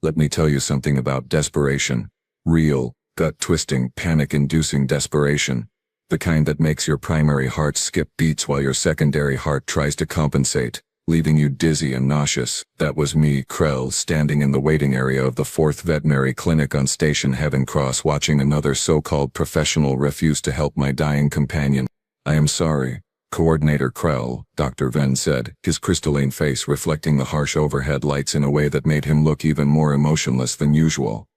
Let me tell you something about desperation. Real, gut-twisting, panic-inducing desperation. The kind that makes your primary heart skip beats while your secondary heart tries to compensate, leaving you dizzy and nauseous. That was me, Krell, standing in the waiting area of the 4th veterinary clinic on Station Heaven Cross, watching another so-called professional refuse to help my dying companion. "I am sorry, Coordinator Krell," Dr. Venn said, his crystalline face reflecting the harsh overhead lights in a way that made him look even more emotionless than usual.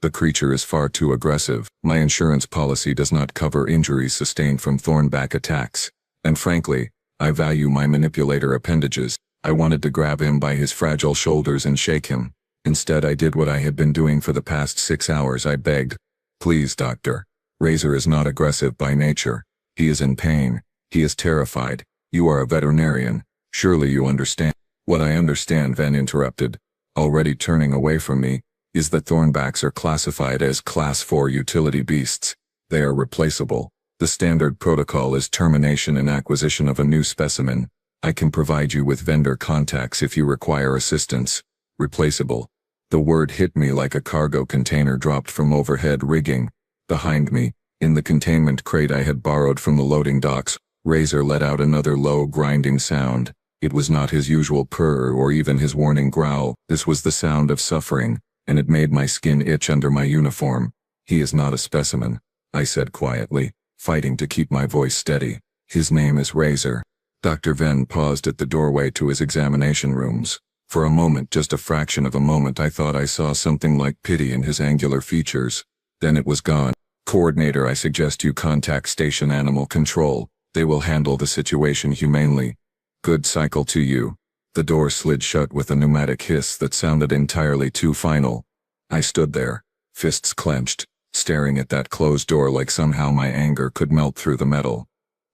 "The creature is far too aggressive. My insurance policy does not cover injuries sustained from thornback attacks. And frankly, I value my manipulator appendages. I wanted to grab him by his fragile shoulders and shake him. Instead, I did what I had been doing for the past 6 hours. I begged. Please, doctor. Razor is not aggressive by nature. He is in pain. He is terrified. You are a veterinarian. Surely you understand." "What I understand," Venn interrupted, already turning away from me, "is that thornbacks are classified as Class 4 utility beasts. They are replaceable. The standard protocol is termination and acquisition of a new specimen. I can provide you with vendor contacts if you require assistance." Replaceable. The word hit me like a cargo container dropped from overhead rigging. Behind me, in the containment crate I had borrowed from the loading docks, Razor let out another low, grinding sound. It was not his usual purr or even his warning growl. This was the sound of suffering, and it made my skin itch under my uniform. "He is not a specimen," I said quietly, fighting to keep my voice steady. "His name is Razor." Dr. Venn paused at the doorway to his examination rooms. For a moment, just a fraction of a moment, I thought I saw something like pity in his angular features. Then it was gone. "Coordinator, I suggest you contact Station Animal Control. They will handle the situation humanely." "Good cycle to you." The door slid shut with a pneumatic hiss that sounded entirely too final. I stood there, fists clenched, staring at that closed door like somehow my anger could melt through the metal.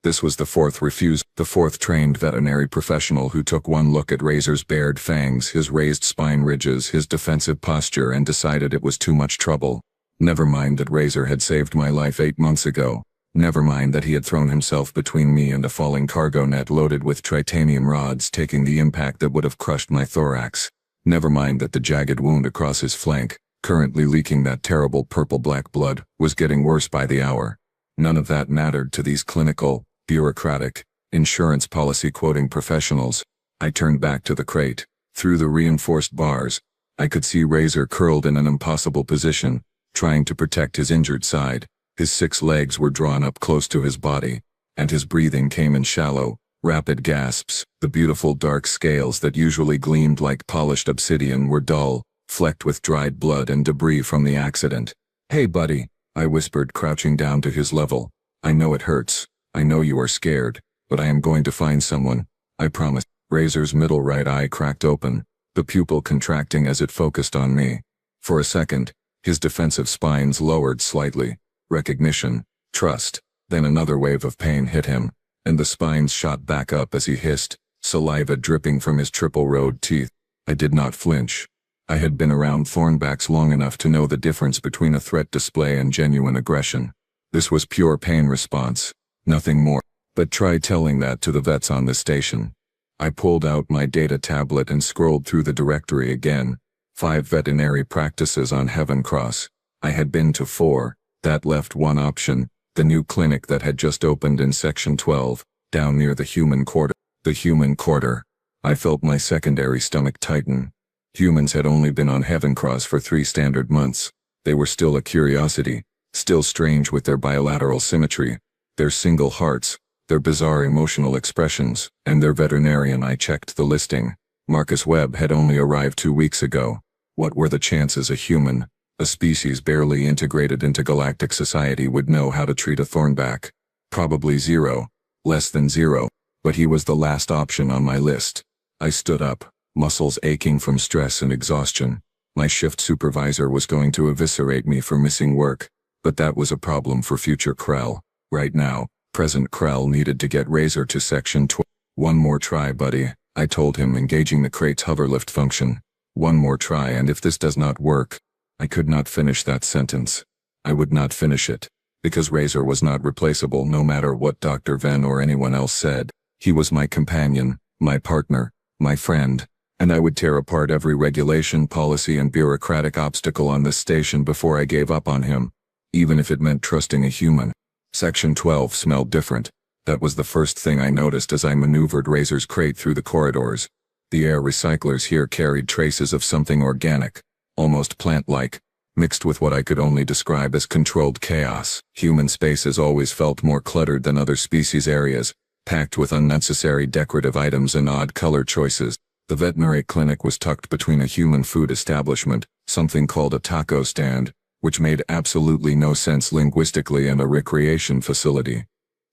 This was the 4th trained veterinary professional who took one look at Razor's bared fangs, his raised spine ridges, his defensive posture, and decided it was too much trouble. Never mind that Razor had saved my life 8 months ago. Never mind that he had thrown himself between me and a falling cargo net loaded with titanium rods, taking the impact that would have crushed my thorax. Never mind that the jagged wound across his flank, currently leaking that terrible purple-black blood, was getting worse by the hour. None of that mattered to these clinical, bureaucratic, insurance policy quoting professionals. I turned back to the crate. Through the reinforced bars, I could see Razor curled in an impossible position, trying to protect his injured side. His 6 legs were drawn up close to his body, and his breathing came in shallow, rapid gasps. The beautiful dark scales that usually gleamed like polished obsidian were dull, flecked with dried blood and debris from the accident. "Hey, buddy," I whispered, crouching down to his level. "I know it hurts. I know you are scared, but I am going to find someone. I promise." Razor's middle right eye cracked open, the pupil contracting as it focused on me. For a second, his defensive spines lowered slightly. Recognition, trust. Then another wave of pain hit him, and the spines shot back up as he hissed, saliva dripping from his triple-rowed teeth. I did not flinch. I had been around thornbacks long enough to know the difference between a threat display and genuine aggression. This was pure pain response, nothing more. But try telling that to the vets on the station. I pulled out my data tablet and scrolled through the directory again. 5 veterinary practices on Heaven Cross. I had been to 4. That left one option, the new clinic that had just opened in Section 12, down near the human quarter. The human quarter. I felt my secondary stomach tighten. Humans had only been on Heaven Cross for 3 standard months. They were still a curiosity, still strange with their bilateral symmetry, their single hearts, their bizarre emotional expressions, and their veterinarian. I checked the listing. Marcus Webb had only arrived 2 weeks ago. What were the chances a human, a species barely integrated into galactic society, would know how to treat a thornback? Probably 0. Less than 0. But he was the last option on my list. I stood up, muscles aching from stress and exhaustion. My shift supervisor was going to eviscerate me for missing work, but that was a problem for future Krell. Right now, present Krell needed to get Razor to Section 12. "One more try, buddy," I told him, engaging the crate's hoverlift function. "One more try, and if this does not work..." I could not finish that sentence. I would not finish it, because Razor was not replaceable no matter what Dr. Venn or anyone else said. He was my companion, my partner, my friend. And I would tear apart every regulation, policy, and bureaucratic obstacle on this station before I gave up on him, even if it meant trusting a human. Section 12 smelled different. That was the first thing I noticed as I maneuvered Razor's crate through the corridors. The air recyclers here carried traces of something organic, almost plant-like, mixed with what I could only describe as controlled chaos. Human spaces always felt more cluttered than other species areas, packed with unnecessary decorative items and odd color choices. The veterinary clinic was tucked between a human food establishment, something called a taco stand, which made absolutely no sense linguistically, and a recreation facility.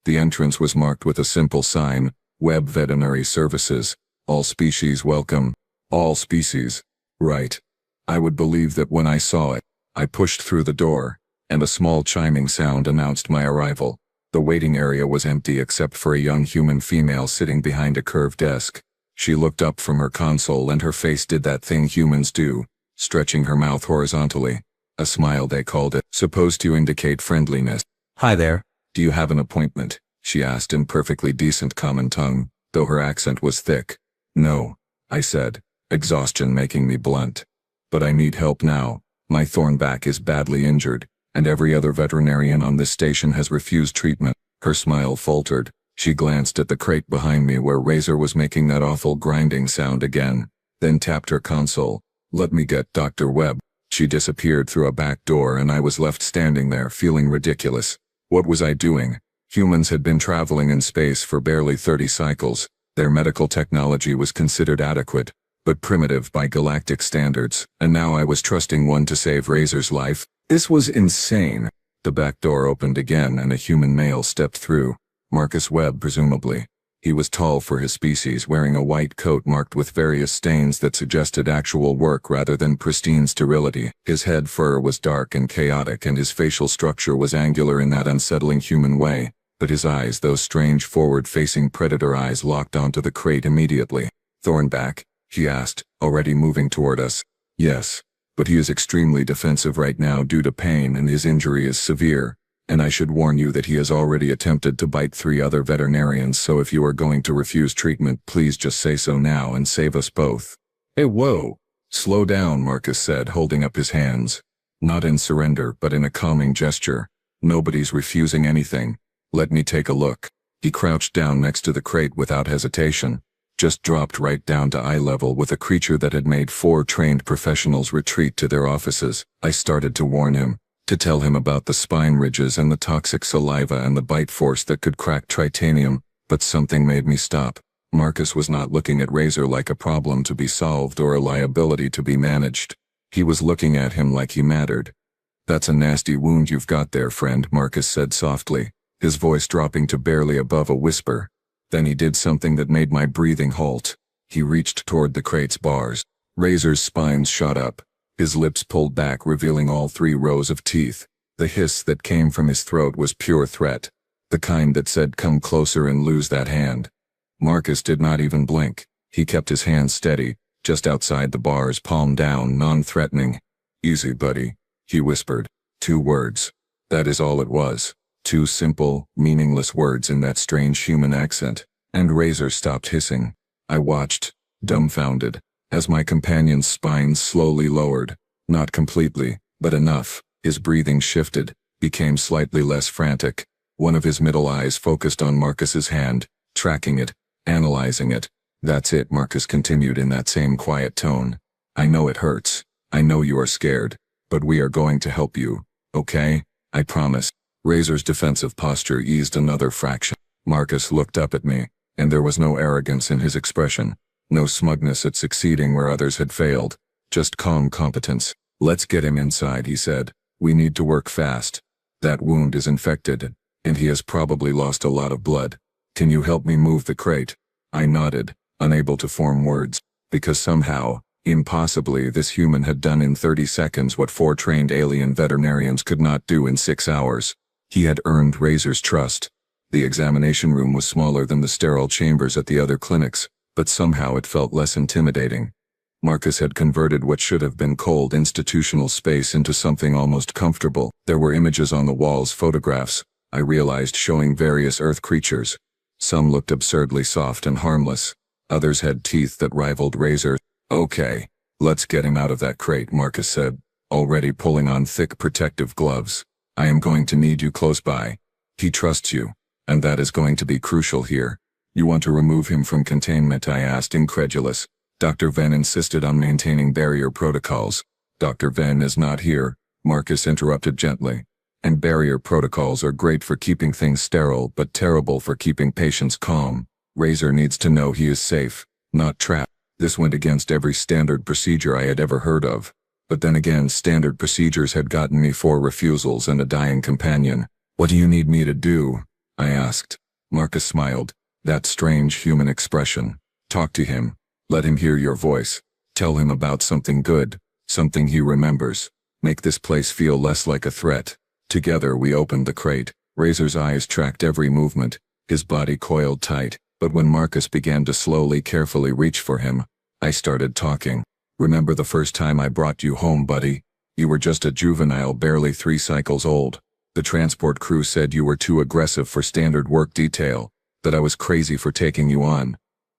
The entrance was marked with a simple sign, Webb Veterinary Services, all species welcome. All species. Right. I would believe that when I saw it. I pushed through the door, and a small chiming sound announced my arrival. The waiting area was empty except for a young human female sitting behind a curved desk. She looked up from her console and her face did that thing humans do, stretching her mouth horizontally. A smile, they called it, supposed to indicate friendliness. "Hi there. Do you have an appointment?" she asked in perfectly decent common tongue, though her accent was thick. "No," I said, exhaustion making me blunt. "But I need help now. My thornback is badly injured, and every other veterinarian on this station has refused treatment." Her smile faltered. She glanced at the crate behind me where Razor was making that awful grinding sound again, then tapped her console. "Let me get Dr. Webb." She disappeared through a back door and I was left standing there feeling ridiculous. What was I doing? Humans had been traveling in space for barely 30 cycles. Their medical technology was considered adequate, but primitive by galactic standards, and now I was trusting one to save Razor's life. This was insane. The back door opened again and a human male stepped through. Marcus Webb, presumably. He was tall for his species, wearing a white coat marked with various stains that suggested actual work rather than pristine sterility. His head fur was dark and chaotic, and his facial structure was angular in that unsettling human way, but his eyes, those strange forward-facing predator eyes, locked onto the crate immediately. "Thornback?" he asked, already moving toward us. "Yes, but he is extremely defensive right now due to pain and his injury is severe. And I should warn you that he has already attempted to bite 3 other veterinarians, so if you are going to refuse treatment, please just say so now and save us both." "Hey, whoa! Slow down," Marcus said, holding up his hands. Not in surrender, but in a calming gesture. "Nobody's refusing anything. Let me take a look." He crouched down next to the crate without hesitation, just dropped right down to eye level with a creature that had made 4 trained professionals retreat to their offices. I started to warn him, to tell him about the spine ridges and the toxic saliva and the bite force that could crack titanium, but something made me stop. Marcus was not looking at Razor like a problem to be solved or a liability to be managed. He was looking at him like he mattered. "That's a nasty wound you've got there, friend," Marcus said softly, his voice dropping to barely above a whisper. Then he did something that made my breathing halt. He reached toward the crate's bars. Razor's spines shot up. His lips pulled back, revealing all 3 rows of teeth. The hiss that came from his throat was pure threat, the kind that said, "Come closer and lose that hand." Marcus did not even blink. He kept his hand steady, just outside the bars, palm down, non-threatening. "Easy, buddy," he whispered. 2 words. That is all it was. 2 simple, meaningless words in that strange human accent. And Razor stopped hissing. I watched, dumbfounded, as my companion's spine slowly lowered. Not completely, but enough. His breathing shifted, became slightly less frantic. One of his middle eyes focused on Marcus's hand, tracking it, analyzing it. "That's it," Marcus continued in that same quiet tone. "I know it hurts. I know you are scared. But we are going to help you, okay? I promise." Razor's defensive posture eased another fraction. Marcus looked up at me, and there was no arrogance in his expression. No smugness at succeeding where others had failed, just calm competence. "Let's get him inside," he said. "We need to work fast. That wound is infected, and he has probably lost a lot of blood. Can you help me move the crate?" I nodded, unable to form words, because somehow, impossibly, this human had done in 30 seconds what 4 trained alien veterinarians could not do in 6 hours. He had earned Razor's trust. The examination room was smaller than the sterile chambers at the other clinics, but somehow it felt less intimidating. Marcus had converted what should have been cold institutional space into something almost comfortable. There were images on the walls, photographs, I realized, showing various Earth creatures. Some looked absurdly soft and harmless. Others had teeth that rivaled Razor. Okay, let's get him out of that crate, Marcus said, already pulling on thick protective gloves. I am going to need you close by. He trusts you, and that is going to be crucial here. You want to remove him from containment? I asked, incredulous. Dr. Venn insisted on maintaining barrier protocols. Dr. Venn is not here, Marcus interrupted gently. And barrier protocols are great for keeping things sterile but terrible for keeping patients calm. Razor needs to know he is safe, not trapped. This went against every standard procedure I had ever heard of. But then again, standard procedures had gotten me 4 refusals and a dying companion. What do you need me to do? I asked. Marcus smiled. That strange human expression. Talk to him. Let him hear your voice. Tell him about something good, something he remembers. Make this place feel less like a threat. Together we opened the crate. Razor's eyes tracked every movement. His body coiled tight, but when Marcus began to slowly, carefully reach for him, I started talking. Remember the first time I brought you home, buddy? You were just a juvenile, barely 3 cycles old. The transport crew said you were too aggressive for standard work detail, that I was crazy for taking you on.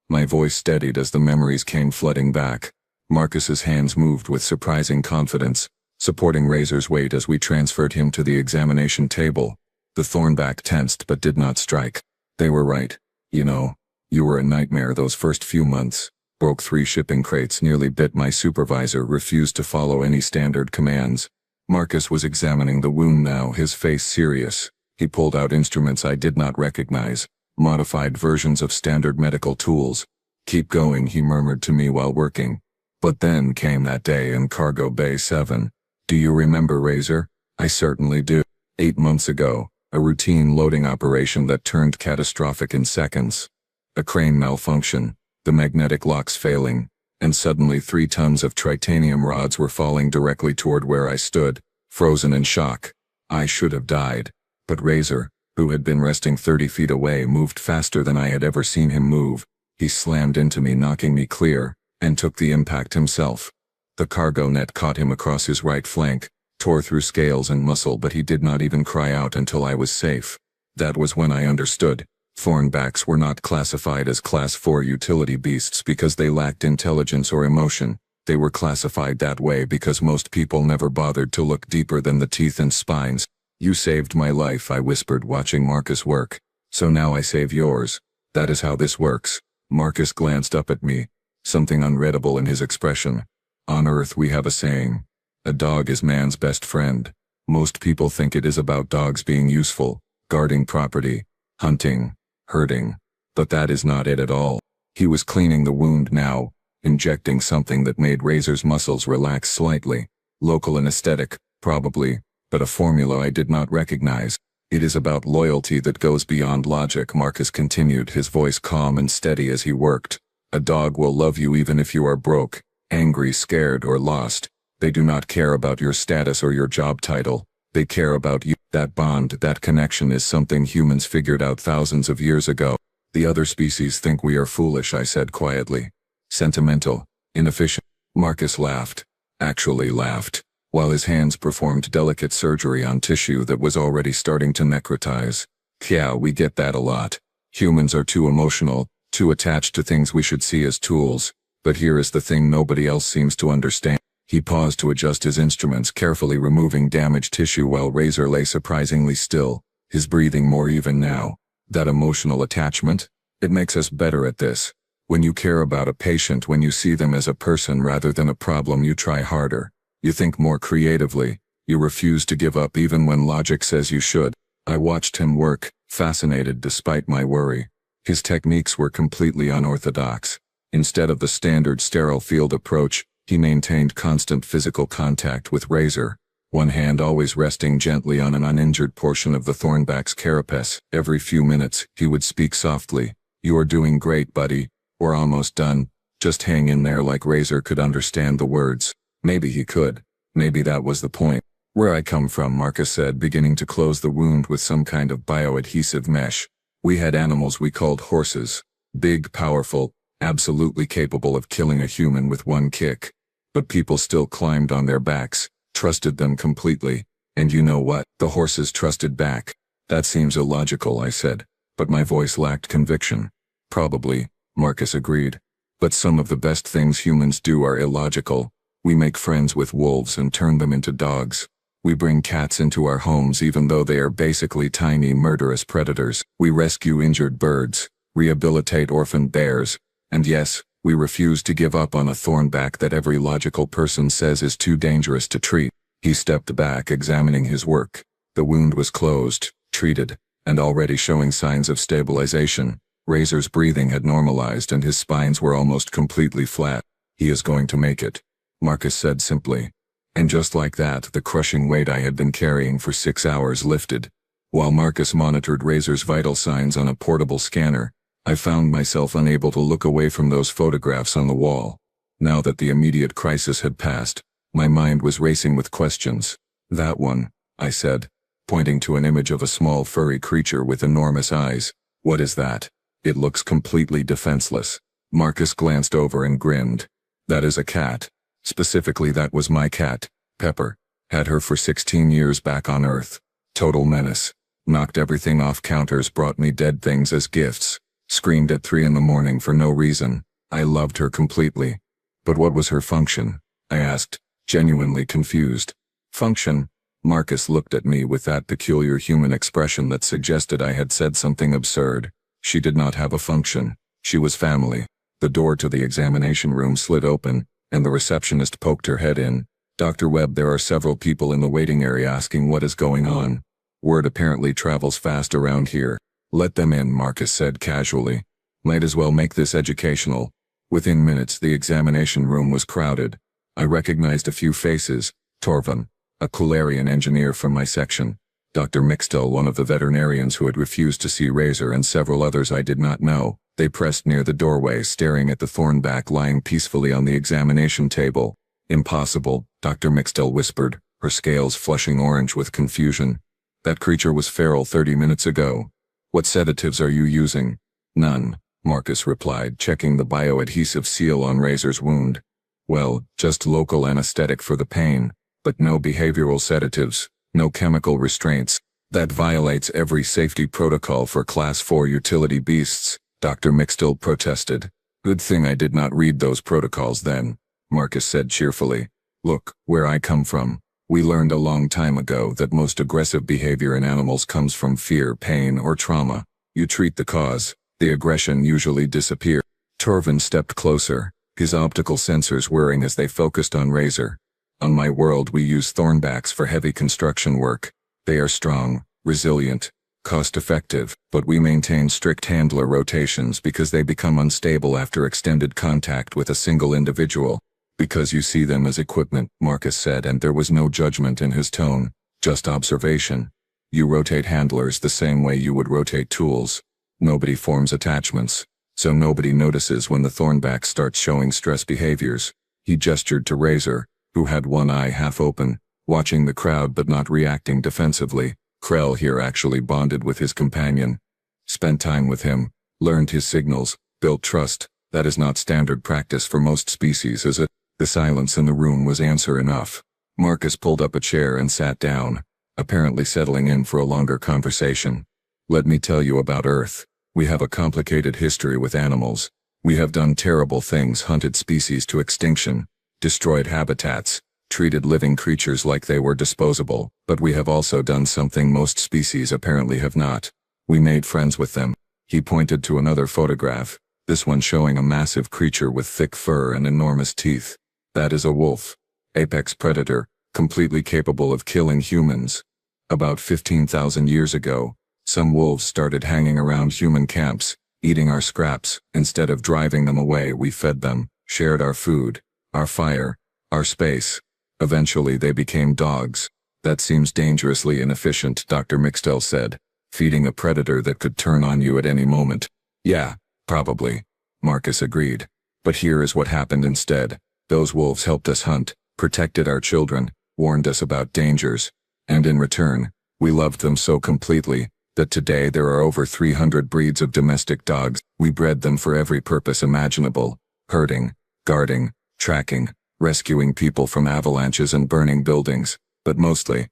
My voice steadied as the memories came flooding back. Marcus's hands moved with surprising confidence, supporting Razor's weight as we transferred him to the examination table. The Thornback tensed but did not strike. They were right. You know, you were a nightmare those first few months. Broke 3 shipping crates, nearly bit my supervisor, refused to follow any standard commands. Marcus was examining the wound now, his face serious. He pulled out instruments I did not recognize, modified versions of standard medical tools. Keep going, he murmured to me while working. But then came that day in Cargo Bay 7. Do you remember, Razor? I certainly do. 8 months ago, a routine loading operation that turned catastrophic in seconds. A crane malfunction, the magnetic locks failing, and suddenly 3 tons of titanium rods were falling directly toward where I stood, frozen in shock. I should have died. But Razor, who had been resting 30 feet away, moved faster than I had ever seen him move. He slammed into me, knocking me clear, and took the impact himself. The cargo net caught him across his right flank, tore through scales and muscle, but he did not even cry out until I was safe. That was when I understood. Thornbacks were not classified as Class 4 utility beasts because they lacked intelligence or emotion. They were classified that way because most people never bothered to look deeper than the teeth and spines. You saved my life, I whispered, watching Marcus work. So now I save yours. That is how this works. Marcus glanced up at me, something unreadable in his expression. On Earth we have a saying. A dog is man's best friend. Most people think it is about dogs being useful, guarding property, hunting, herding. But that is not it at all. He was cleaning the wound now, injecting something that made Razor's muscles relax slightly. Local anesthetic, probably, but a formula I did not recognize. It is about loyalty that goes beyond logic, Marcus continued, his voice calm and steady as he worked. A dog will love you even if you are broke, angry, scared, or lost. They do not care about your status or your job title. They care about you. That bond, that connection is something humans figured out thousands of years ago. The other species think we are foolish, I said quietly. Sentimental, inefficient. Marcus laughed. Actually laughed, while his hands performed delicate surgery on tissue that was already starting to necrotize. Yeah, we get that a lot. Humans are too emotional, too attached to things we should see as tools. But here is the thing nobody else seems to understand. He paused to adjust his instruments, carefully removing damaged tissue while Razor lay surprisingly still, his breathing more even now. That emotional attachment? It makes us better at this. When you care about a patient, when you see them as a person rather than a problem, you try harder. You think more creatively. You refuse to give up even when logic says you should. I watched him work, fascinated despite my worry. His techniques were completely unorthodox. Instead of the standard sterile field approach, he maintained constant physical contact with Razor, one hand always resting gently on an uninjured portion of the Thornback's carapace. Every few minutes, he would speak softly. You are doing great, buddy. We're almost done. Just hang in there. Like Razor could understand the words. Maybe he could. Maybe that was the point. Where I come from, Marcus said, beginning to close the wound with some kind of bioadhesive mesh. We had animals we called horses. Big, powerful, absolutely capable of killing a human with one kick. But people still climbed on their backs, trusted them completely. And you know what? The horses trusted back. That seems illogical, I said, but my voice lacked conviction. Probably, Marcus agreed. But some of the best things humans do are illogical. We make friends with wolves and turn them into dogs. We bring cats into our homes even though they are basically tiny murderous predators. We rescue injured birds, rehabilitate orphaned bears, and yes, we refuse to give up on a thornback that every logical person says is too dangerous to treat. He stepped back, examining his work. The wound was closed, treated, and already showing signs of stabilization. Razor's breathing had normalized and his spines were almost completely flat. He is going to make it, Marcus said simply. And just like that, the crushing weight I had been carrying for 6 hours lifted. While Marcus monitored Razor's vital signs on a portable scanner, I found myself unable to look away from those photographs on the wall. Now that the immediate crisis had passed, my mind was racing with questions. That one, I said, pointing to an image of a small furry creature with enormous eyes. What is that? It looks completely defenseless. Marcus glanced over and grinned. That is a cat. Specifically, that was my cat, Pepper. Had her for 16 years back on Earth. Total menace. Knocked everything off counters, brought me dead things as gifts. Screamed at 3 in the morning for no reason. I loved her completely. But what was her function? I asked, genuinely confused. Function? Marcus looked at me with that peculiar human expression that suggested I had said something absurd. She did not have a function. She was family. The door to the examination room slid open, and the receptionist poked her head in. Dr. Webb, there are several people in the waiting area asking what is going on. Word apparently travels fast around here. Let them in, Marcus said casually. Might as well make this educational. Within minutes, the examination room was crowded. I recognized a few faces. Torvin, a Kularian engineer from my section. Dr. Mixtel, one of the veterinarians who had refused to see Razor, and several others I did not know. They pressed near the doorway, staring at the thornback lying peacefully on the examination table. Impossible, Dr. Mixtel whispered, her scales flushing orange with confusion. That creature was feral 30 minutes ago. What sedatives are you using? None, Marcus replied, checking the bioadhesive seal on Razor's wound. Well, just local anesthetic for the pain, but no behavioral sedatives, no chemical restraints. That violates every safety protocol for Class 4 utility beasts, Dr. Mixtel protested. Good thing I did not read those protocols then, Marcus said cheerfully. Look, where I come from, we learned a long time ago that most aggressive behavior in animals comes from fear, pain, or trauma. You treat the cause, the aggression usually disappears. Torvin stepped closer, his optical sensors whirring as they focused on Razor. On my world, we use thornbacks for heavy construction work. They are strong, resilient, cost-effective, but we maintain strict handler rotations because they become unstable after extended contact with a single individual. Because you see them as equipment, Marcus said, and there was no judgment in his tone, just observation. You rotate handlers the same way you would rotate tools. Nobody forms attachments, so nobody notices when the thornback starts showing stress behaviors. He gestured to Razor, who had one eye half open, watching the crowd but not reacting defensively. Krell here actually bonded with his companion. Spent time with him, learned his signals, built trust. That is not standard practice for most species, is it? The silence in the room was answer enough. Marcus pulled up a chair and sat down, apparently settling in for a longer conversation. Let me tell you about Earth. We have a complicated history with animals. We have done terrible things, hunted species to extinction, destroyed habitats, treated living creatures like they were disposable, but we have also done something most species apparently have not. We made friends with them. He pointed to another photograph, this one showing a massive creature with thick fur and enormous teeth. That is a wolf. Apex predator, completely capable of killing humans. About 15,000 years ago, some wolves started hanging around human camps, eating our scraps. Instead of driving them away, we fed them, shared our food, our fire, our space. Eventually they became dogs. That seems dangerously inefficient, Dr. Mixtel said. Feeding a predator that could turn on you at any moment. Yeah, probably, Marcus agreed. But here is what happened instead. Those wolves helped us hunt, protected our children, warned us about dangers, and in return, we loved them so completely that today there are over 300 breeds of domestic dogs. We bred them for every purpose imaginable: herding, guarding, tracking, rescuing people from avalanches and burning buildings, but mostly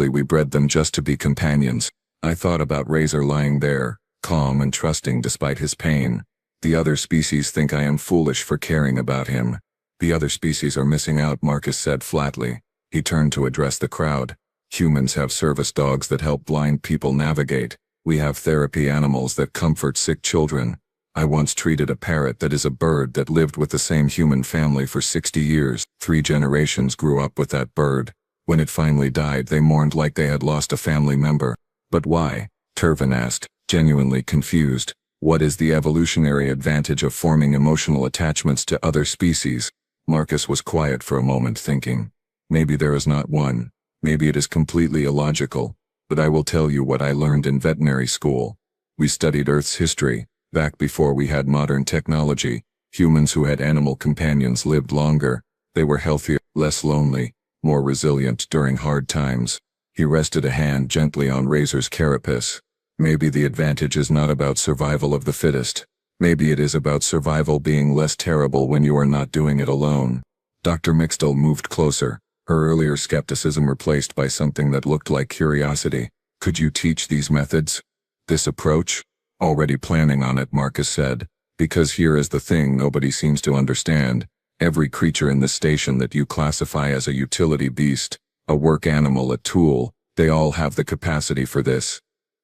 we bred them just to be companions. I thought about Razor lying there, calm and trusting despite his pain. The other species think I am foolish for caring about him. The other species are missing out, Marcus said flatly. He turned to address the crowd. Humans have service dogs that help blind people navigate. We have therapy animals that comfort sick children. I once treated a parrot that is a bird that lived with the same human family for 60 years. 3 generations grew up with that bird. When it finally died, they mourned like they had lost a family member. But why? Turvin asked, genuinely confused. What is the evolutionary advantage of forming emotional attachments to other species? Marcus was quiet for a moment, thinking. Maybe there is not one. Maybe it is completely illogical. But I will tell you what I learned in veterinary school. We studied Earth's history. Back before we had modern technology, humans who had animal companions lived longer. They were healthier, less lonely, more resilient during hard times. He rested a hand gently on Razor's carapace. Maybe the advantage is not about survival of the fittest. Maybe it is about survival being less terrible when you are not doing it alone. Dr. Mixtel moved closer, her earlier skepticism replaced by something that looked like curiosity. Could you teach these methods? This approach? Already planning on it, Marcus said. Because here is the thing nobody seems to understand. Every creature in the station that you classify as a utility beast, a work animal, a tool, they all have the capacity for this.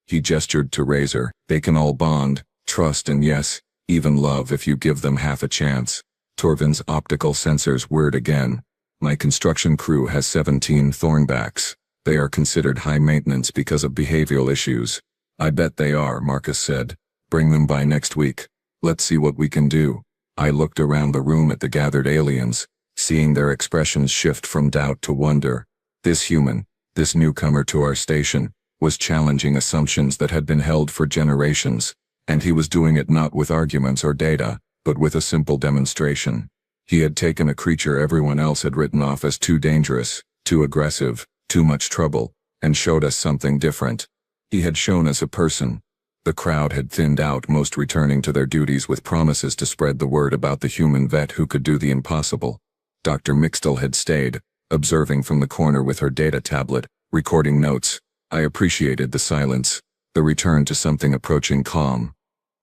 He gestured to Razor. They can all bond, trust, and yes, even love if you give them half a chance. Torvin's optical sensors whirred again. My construction crew has 17 thornbacks. They are considered high maintenance because of behavioral issues. I bet they are, Marcus said. Bring them by next week. Let's see what we can do. I looked around the room at the gathered aliens, seeing their expressions shift from doubt to wonder. This human, this newcomer to our station, was challenging assumptions that had been held for generations, and he was doing it not with arguments or data, but with a simple demonstration. He had taken a creature everyone else had written off as too dangerous, too aggressive, too much trouble, and showed us something different. He had shown us a person. The crowd had thinned out, most returning to their duties with promises to spread the word about the human vet who could do the impossible. Dr. Mixtel had stayed, observing from the corner with her data tablet, recording notes. I appreciated the silence, the return to something approaching calm.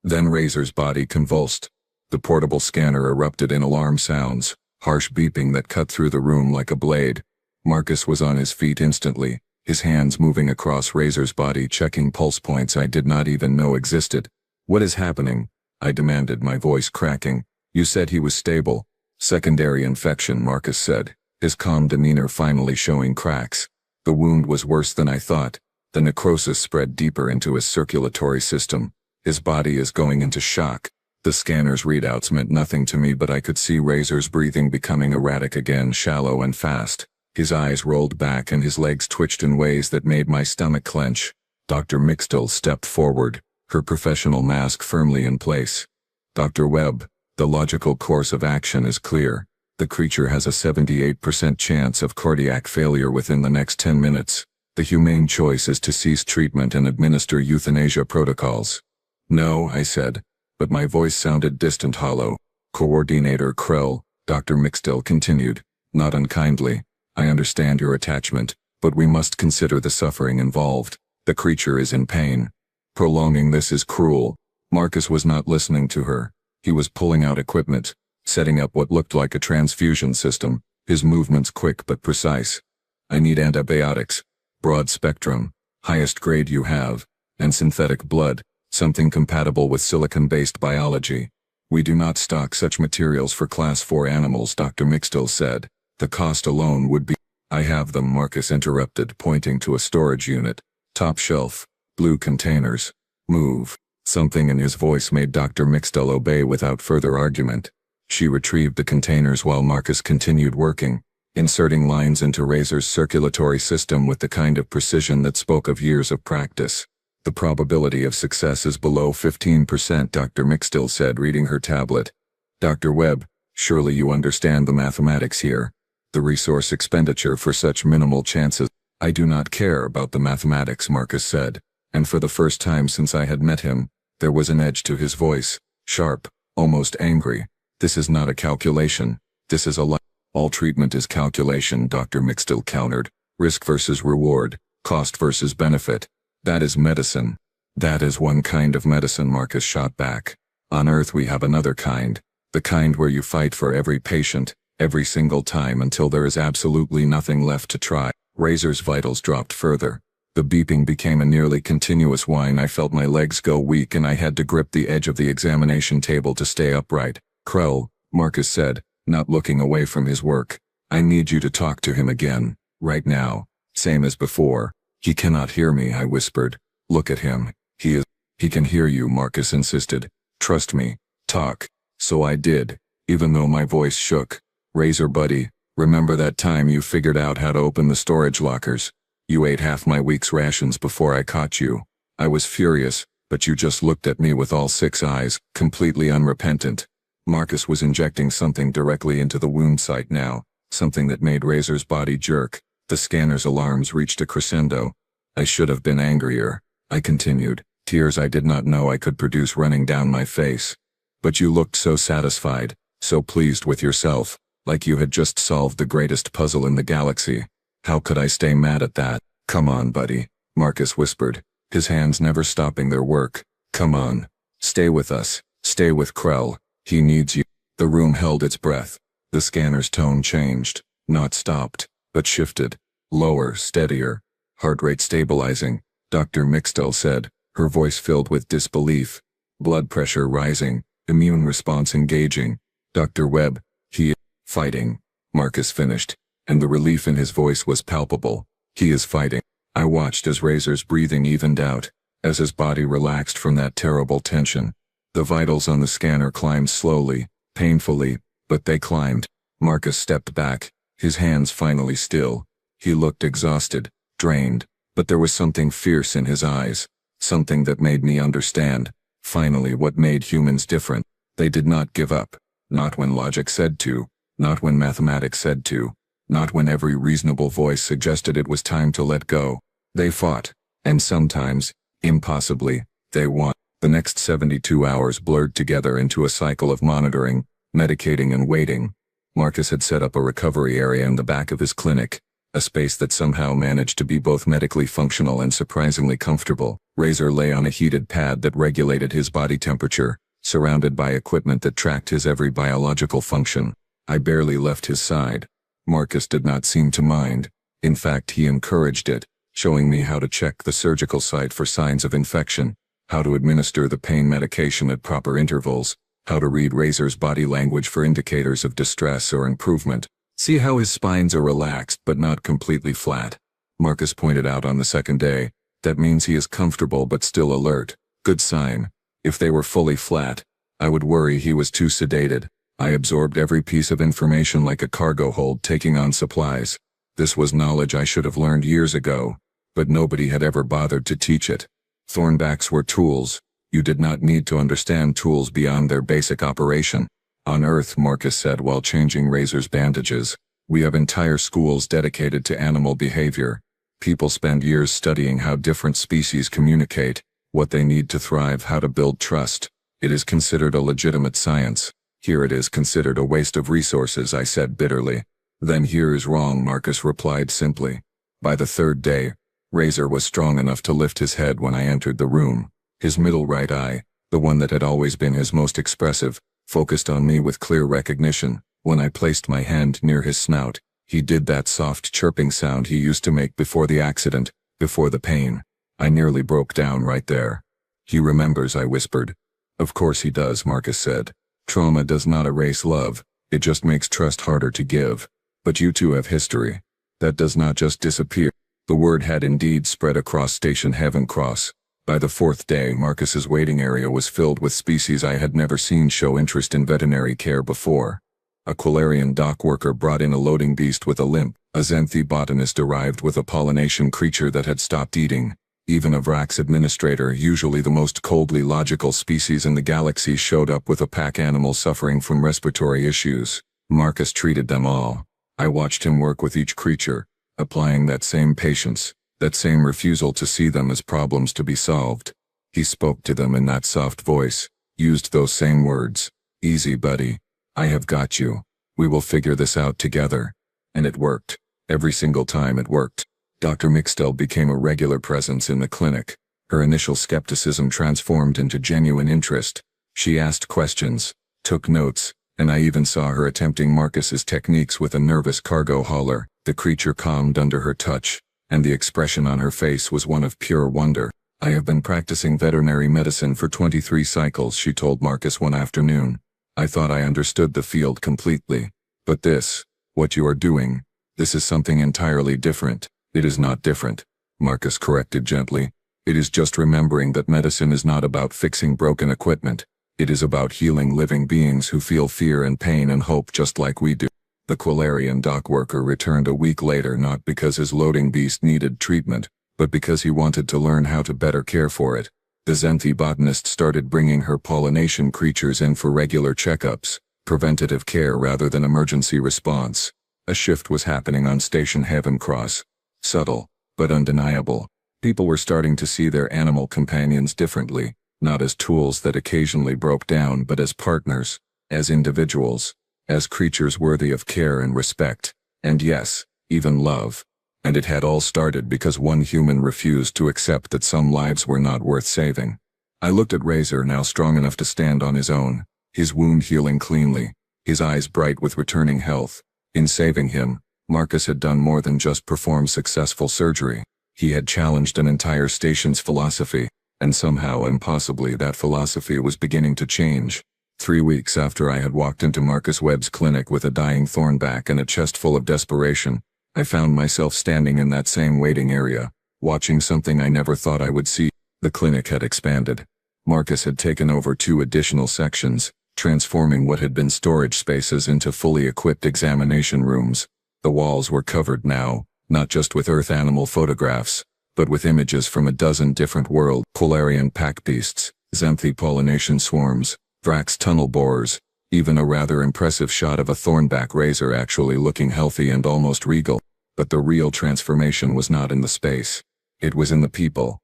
Then Razor's body convulsed. The portable scanner erupted in alarm sounds, harsh beeping that cut through the room like a blade. Marcus was on his feet instantly, his hands moving across Razor's body, checking pulse points I did not even know existed. What is happening? I demanded, my voice cracking. You said he was stable. Secondary infection, Marcus said, his calm demeanor finally showing cracks. The wound was worse than I thought. The necrosis spread deeper into his circulatory system. His body is going into shock. The scanner's readouts meant nothing to me, but I could see Razor's breathing becoming erratic again, shallow and fast. His eyes rolled back and his legs twitched in ways that made my stomach clench. Dr. Mixtel stepped forward, her professional mask firmly in place. Dr. Webb, the logical course of action is clear. The creature has a 78% chance of cardiac failure within the next 10 minutes. The humane choice is to cease treatment and administer euthanasia protocols. No, I said, but my voice sounded distant, hollow. Coordinator Krell, Dr. Mixtel continued, not unkindly. I understand your attachment, but we must consider the suffering involved. The creature is in pain. Prolonging this is cruel. Marcus was not listening to her. He was pulling out equipment, setting up what looked like a transfusion system, his movements quick but precise. I need antibiotics, broad spectrum, highest grade you have, and synthetic blood, something compatible with silicon-based biology. We do not stock such materials for Class 4 animals, Dr. Mixtel said. The cost alone would be— I have them, Marcus interrupted, pointing to a storage unit. Top shelf, blue containers. Move. Something in his voice made Dr. Mixtel obey without further argument. She retrieved the containers while Marcus continued working, inserting lines into Razor's circulatory system with the kind of precision that spoke of years of practice. The probability of success is below 15%, Dr. Mixtel said, reading her tablet. Dr. Webb, surely you understand the mathematics here. The resource expenditure for such minimal chances. I do not care about the mathematics, Marcus said, and for the first time since I had met him, there was an edge to his voice, sharp, almost angry. This is not a calculation. This is a life. All treatment is calculation, Dr. Mixtel countered. Risk versus reward, cost versus benefit. That is medicine. That is one kind of medicine, Marcus shot back. On Earth we have another kind. The kind where you fight for every patient, every single time until there is absolutely nothing left to try. Razor's vitals dropped further. The beeping became a nearly continuous whine. I felt my legs go weak and I had to grip the edge of the examination table to stay upright. Krell, Marcus said, not looking away from his work. I need you to talk to him again, right now. Same as before. He cannot hear me, I whispered. Look at him. He can hear you, Marcus insisted. Trust me. Talk. So I did, even though my voice shook. Razor buddy, remember that time you figured out how to open the storage lockers? You ate half my week's rations before I caught you. I was furious, but you just looked at me with all 6 eyes, completely unrepentant. Marcus was injecting something directly into the wound site now, something that made Razor's body jerk. The scanner's alarms reached a crescendo. I should have been angrier, I continued, tears I did not know I could produce running down my face. But you looked so satisfied, so pleased with yourself, like you had just solved the greatest puzzle in the galaxy. How could I stay mad at that? Come on, buddy, Marcus whispered, his hands never stopping their work. Come on. Stay with us. Stay with Krell. He needs you. The room held its breath. The scanner's tone changed, not stopped, but shifted. Lower, steadier. Heart rate stabilizing, Dr. Mixtel said, her voice filled with disbelief. Blood pressure rising. Immune response engaging. Dr. Webb, he is fighting, Marcus finished, and the relief in his voice was palpable. He is fighting. I watched as Razor's breathing evened out, as his body relaxed from that terrible tension. The vitals on the scanner climbed slowly, painfully, but they climbed. Marcus stepped back, his hands finally still. He looked exhausted, drained, but there was something fierce in his eyes, something that made me understand. Finally, what made humans different. They did not give up. Not when logic said to. Not when mathematics said to. Not when every reasonable voice suggested it was time to let go. They fought. And sometimes, impossibly, they won. The next 72 hours blurred together into a cycle of monitoring, medicating and waiting. Marcus had set up a recovery area in the back of his clinic, a space that somehow managed to be both medically functional and surprisingly comfortable. Razor lay on a heated pad that regulated his body temperature, surrounded by equipment that tracked his every biological function. I barely left his side. Marcus did not seem to mind. In fact, he encouraged it, showing me how to check the surgical site for signs of infection, how to administer the pain medication at proper intervals, how to read Razor's body language for indicators of distress or improvement. See how his spines are relaxed but not completely flat. Marcus pointed out on the second day. That means he is comfortable but still alert. Good sign. If they were fully flat, I would worry he was too sedated. I absorbed every piece of information like a cargo hold taking on supplies. This was knowledge I should have learned years ago, but nobody had ever bothered to teach it. Thornbacks were tools. You did not need to understand tools beyond their basic operation. On Earth, Marcus said while changing Razor's bandages, we have entire schools dedicated to animal behavior. People spend years studying how different species communicate, what they need to thrive, how to build trust. It is considered a legitimate science. Here it is considered a waste of resources, I said bitterly. Then here is wrong, Marcus replied simply. By the third day, Razor was strong enough to lift his head when I entered the room. His middle right eye, the one that had always been his most expressive, focused on me with clear recognition. When I placed my hand near his snout, he did that soft chirping sound he used to make before the accident, before the pain. I nearly broke down right there. He remembers, I whispered. Of course he does, Marcus said. Trauma does not erase love, it just makes trust harder to give. But you two have history. That does not just disappear. The word had indeed spread across Station Heaven Cross. By the fourth day, Marcus's waiting area was filled with species I had never seen show interest in veterinary care before. A Quilarian dock worker brought in a loading beast with a limp. A Xanthi botanist arrived with a pollination creature that had stopped eating. Even a Vrax administrator, usually the most coldly logical species in the galaxy, showed up with a pack animal suffering from respiratory issues. Marcus treated them all. I watched him work with each creature, applying that same patience, that same refusal to see them as problems to be solved. He spoke to them in that soft voice, used those same words. Easy, buddy. I have got you. We will figure this out together. And it worked. Every single time it worked. Dr. Mixtel became a regular presence in the clinic. Her initial skepticism transformed into genuine interest. She asked questions, took notes, and I even saw her attempting Marcus's techniques with a nervous cargo hauler. The creature calmed under her touch, and the expression on her face was one of pure wonder. I have been practicing veterinary medicine for 23 cycles, she told Marcus one afternoon. I thought I understood the field completely. But this, what you are doing, this is something entirely different. It is not different, Marcus corrected gently. It is just remembering that medicine is not about fixing broken equipment. It is about healing living beings who feel fear and pain and hope just like we do. The Quilarian dock worker returned a week later, not because his loading beast needed treatment, but because he wanted to learn how to better care for it. The Zenthi botanist started bringing her pollination creatures in for regular checkups, preventative care rather than emergency response. A shift was happening on Station Heaven Cross. Subtle, but undeniable. People were starting to see their animal companions differently, not as tools that occasionally broke down, but as partners, as individuals, as creatures worthy of care and respect, and yes, even love. And it had all started because one human refused to accept that some lives were not worth saving. I looked at Razor, now strong enough to stand on his own, his wound healing cleanly, his eyes bright with returning health. In saving him, Marcus had done more than just perform successful surgery. He had challenged an entire station's philosophy, and somehow and possibly that philosophy was beginning to change. 3 weeks after I had walked into Marcus Webb's clinic with a dying thornback and a chest full of desperation, I found myself standing in that same waiting area, watching something I never thought I would see. The clinic had expanded. Marcus had taken over 2 additional sections, transforming what had been storage spaces into fully equipped examination rooms. The walls were covered now, not just with earth animal photographs, but with images from a dozen different worlds: Quilarian pack beasts, Zenthi pollination swarms, Vrax tunnel borers, even a rather impressive shot of a thornback razor actually looking healthy and almost regal. But the real transformation was not in the space. It was in the people.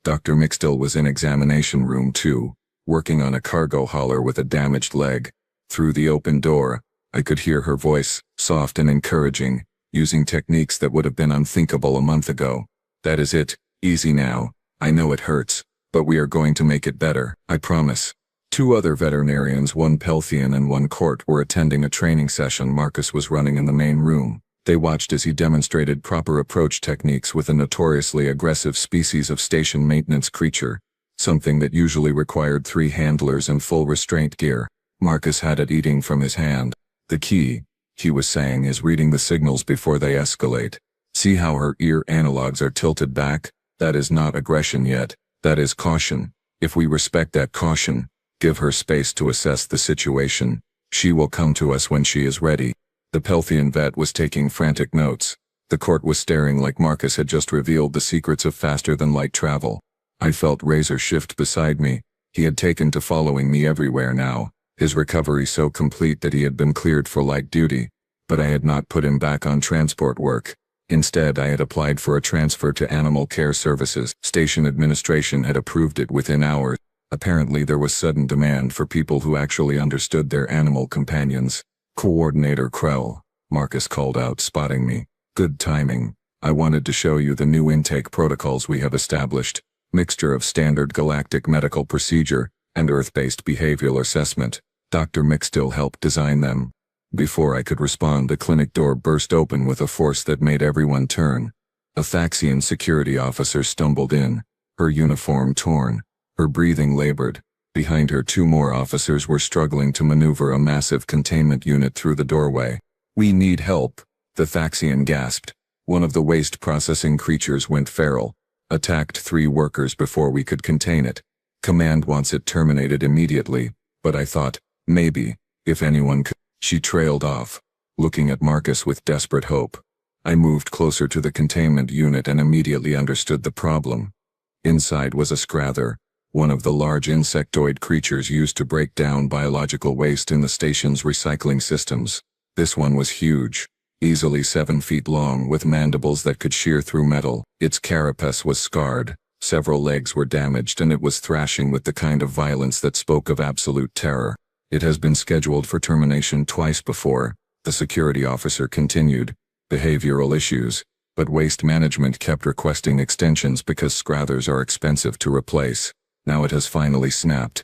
Dr. Mixtill was in examination room 2, working on a cargo hauler with a damaged leg. Through the open door, I could hear her voice, soft and encouraging, using techniques that would have been unthinkable a month ago. That is it, easy now. I know it hurts, but we are going to make it better, I promise. 2 other veterinarians, one Pelthian and one Court, were attending a training session Marcus was running in the main room. They watched as he demonstrated proper approach techniques with a notoriously aggressive species of station maintenance creature, something that usually required 3 handlers and full restraint gear. Marcus had it eating from his hand. The key, he was saying, is reading the signals before they escalate. See how her ear analogs are tilted back? That is not aggression yet. That is caution. If we respect that caution, give her space to assess the situation, she will come to us when she is ready. The Pelthian vet was taking frantic notes. The Court was staring like Marcus had just revealed the secrets of faster-than-light travel. I felt Razor shift beside me. He had taken to following me everywhere now, his recovery so complete that he had been cleared for light duty. But I had not put him back on transport work. Instead, I had applied for a transfer to Animal Care Services. Station administration had approved it within hours. Apparently there was sudden demand for people who actually understood their animal companions. Coordinator Krell, Marcus called out, spotting me. Good timing. I wanted to show you the new intake protocols we have established. Mixture of standard galactic medical procedure and Earth-based behavioral assessment. Dr. Mixtill helped design them. Before I could respond, the clinic door burst open with a force that made everyone turn. A Thaxian security officer stumbled in, her uniform torn, her breathing labored. Behind her, 2 more officers were struggling to maneuver a massive containment unit through the doorway. We need help, the Thaxian gasped. One of the waste processing creatures went feral, attacked 3 workers before we could contain it. Command wants it terminated immediately, but I thought, maybe, if anyone could. She trailed off, looking at Marcus with desperate hope. I moved closer to the containment unit and immediately understood the problem. Inside was a Scrather, one of the large insectoid creatures used to break down biological waste in the station's recycling systems. This one was huge, easily 7 feet long, with mandibles that could shear through metal. Its carapace was scarred, several legs were damaged, and it was thrashing with the kind of violence that spoke of absolute terror. It has been scheduled for termination twice before, the security officer continued. Behavioral issues, but waste management kept requesting extensions because Scrathers are expensive to replace. Now it has finally snapped.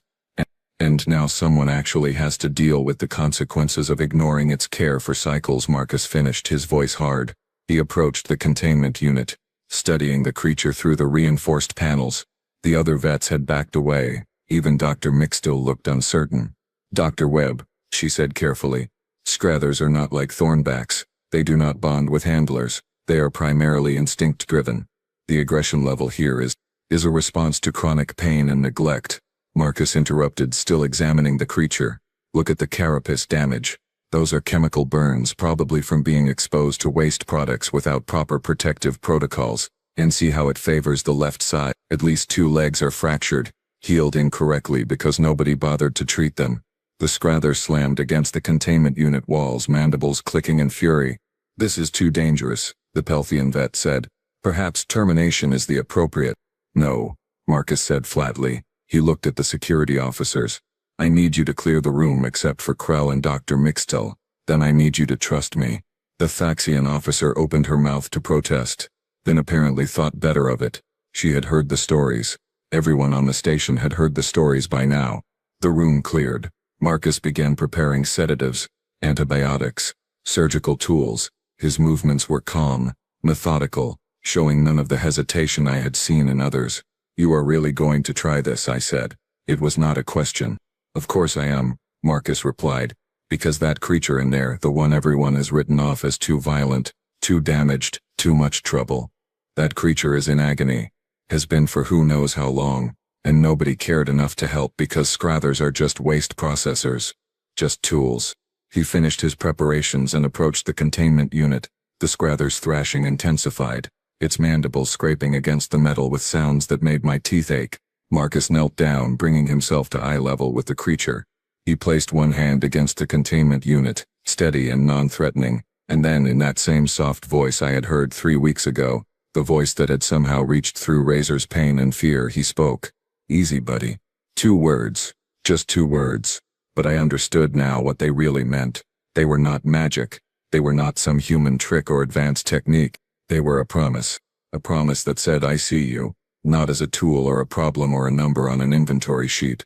And now someone actually has to deal with the consequences of ignoring its care for cycles. Marcus finished, his voice hard. He approached the containment unit, studying the creature through the reinforced panels. The other vets had backed away. Even Dr. Mixtill looked uncertain. "Dr. Webb," she said carefully, "Scrathers are not like Thornbacks. They do not bond with handlers. They are primarily instinct-driven. The aggression level here is a response to chronic pain and neglect." Marcus interrupted, still examining the creature. "Look at the carapace damage. Those are chemical burns, probably from being exposed to waste products without proper protective protocols. And see how it favors the left side. At least 2 legs are fractured, healed incorrectly because nobody bothered to treat them." The Scrather slammed against the containment unit walls, mandibles clicking in fury. "This is too dangerous," the Pelthian vet said. "Perhaps termination is the appropriate." "No," Marcus said flatly. He looked at the security officers. "I need you to clear the room except for Krell and Dr. Mixtel. Then I need you to trust me." The Thaxian officer opened her mouth to protest, then apparently thought better of it. She had heard the stories. Everyone on the station had heard the stories by now. The room cleared. Marcus began preparing sedatives, antibiotics, surgical tools. His movements were calm, methodical, showing none of the hesitation I had seen in others. "You are really going to try this?" I said. It was not a question. "Of course I am," Marcus replied, "because that creature in there, the one everyone has written off as too violent, too damaged, too much trouble. That creature is in agony, has been for who knows how long, and nobody cared enough to help because Scrathers are just waste processors. Just tools." He finished his preparations and approached the containment unit. The Scrather's thrashing intensified, its mandibles scraping against the metal with sounds that made my teeth ache. Marcus knelt down, bringing himself to eye level with the creature. He placed one hand against the containment unit, steady and non-threatening, and then in that same soft voice I had heard 3 weeks ago, the voice that had somehow reached through Razor's pain and fear, he spoke. "Easy, buddy." 2 words. Just 2 words. But I understood now what they really meant. They were not magic. They were not some human trick or advanced technique. They were a promise. A promise that said, "I see you, not as a tool or a problem or a number on an inventory sheet.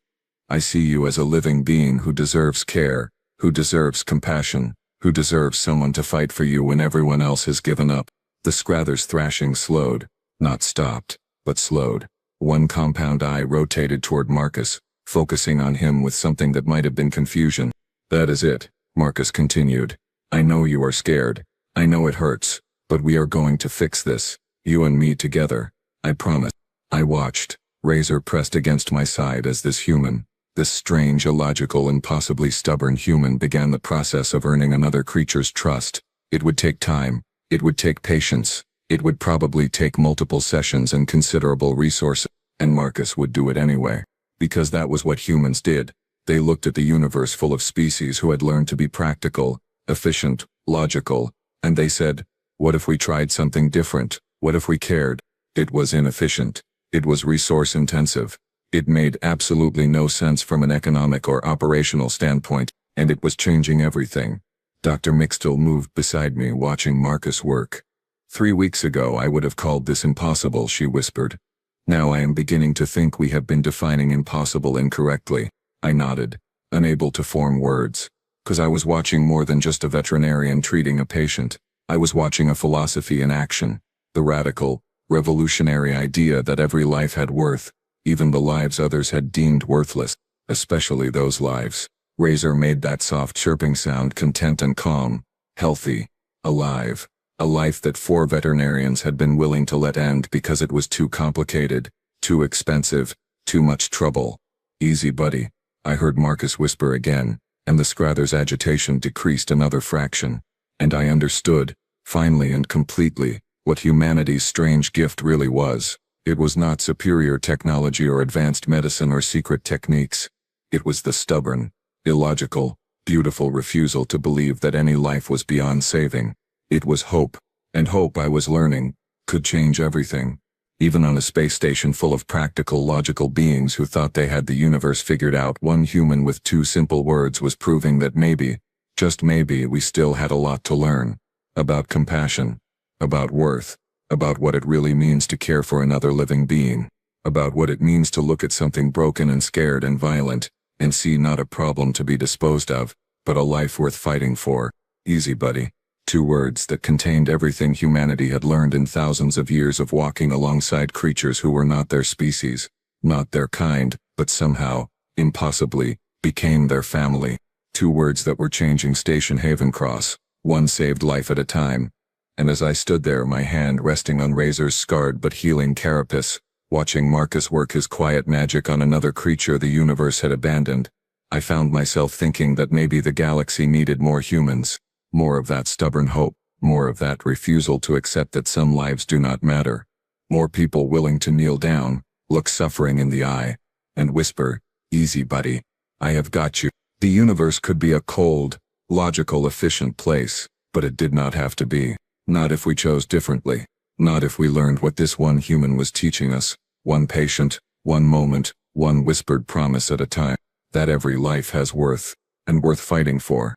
I see you as a living being who deserves care, who deserves compassion, who deserves someone to fight for you when everyone else has given up." The Scrather's thrashing slowed, not stopped, but slowed. One compound eye rotated toward Marcus, focusing on him with something that might have been confusion. "That is it," Marcus continued. "I know you are scared. I know it hurts. But we are going to fix this, you and me together. I promise." I watched, Razor pressed against my side as this human, this strange, illogical and possibly stubborn human began the process of earning another creature's trust. It would take time. It would take patience. It would probably take multiple sessions and considerable resources. And Marcus would do it anyway. Because that was what humans did. They looked at the universe full of species who had learned to be practical, efficient, logical, and they said, "What if we tried something different? What if we cared?" It was inefficient. It was resource-intensive. It made absolutely no sense from an economic or operational standpoint, and it was changing everything. Dr. Mixtill moved beside me, watching Marcus work. 3 weeks ago I would have called this impossible, she whispered. Now I am beginning to think we have been defining impossible incorrectly. I nodded, unable to form words. 'Cause I was watching more than just a veterinarian treating a patient. I was watching a philosophy in action. The radical, revolutionary idea that every life had worth, even the lives others had deemed worthless, especially those lives. Razor made that soft chirping sound, content and calm, healthy, alive. A life that 4 veterinarians had been willing to let end because it was too complicated, too expensive, too much trouble. "Easy, buddy," I heard Marcus whisper again, and the Scrather's agitation decreased another fraction. And I understood, finally and completely, what humanity's strange gift really was. It was not superior technology or advanced medicine or secret techniques. It was the stubborn, illogical, beautiful refusal to believe that any life was beyond saving. It was hope, and hope, I was learning, could change everything. Even on a space station full of practical, logical beings who thought they had the universe figured out, one human with 2 simple words was proving that maybe, just maybe, we still had a lot to learn. About compassion, about worth, about what it really means to care for another living being, about what it means to look at something broken and scared and violent, and see not a problem to be disposed of, but a life worth fighting for. Easy, buddy. 2 words that contained everything humanity had learned in thousands of years of walking alongside creatures who were not their species, not their kind, but somehow, impossibly, became their family. 2 words that were changing Station Haven Cross, one saved life at a time. And as I stood there, my hand resting on Razor's scarred but healing carapace, watching Marcus work his quiet magic on another creature the universe had abandoned, I found myself thinking that maybe the galaxy needed more humans, more of that stubborn hope, more of that refusal to accept that some lives do not matter, more people willing to kneel down, look suffering in the eye, and whisper, "Easy, buddy. I have got you." The universe could be a cold, logical, efficient place, but it did not have to be. Not if we chose differently. Not if we learned what this one human was teaching us, one patient, one moment, one whispered promise at a time, that every life has worth, and worth fighting for.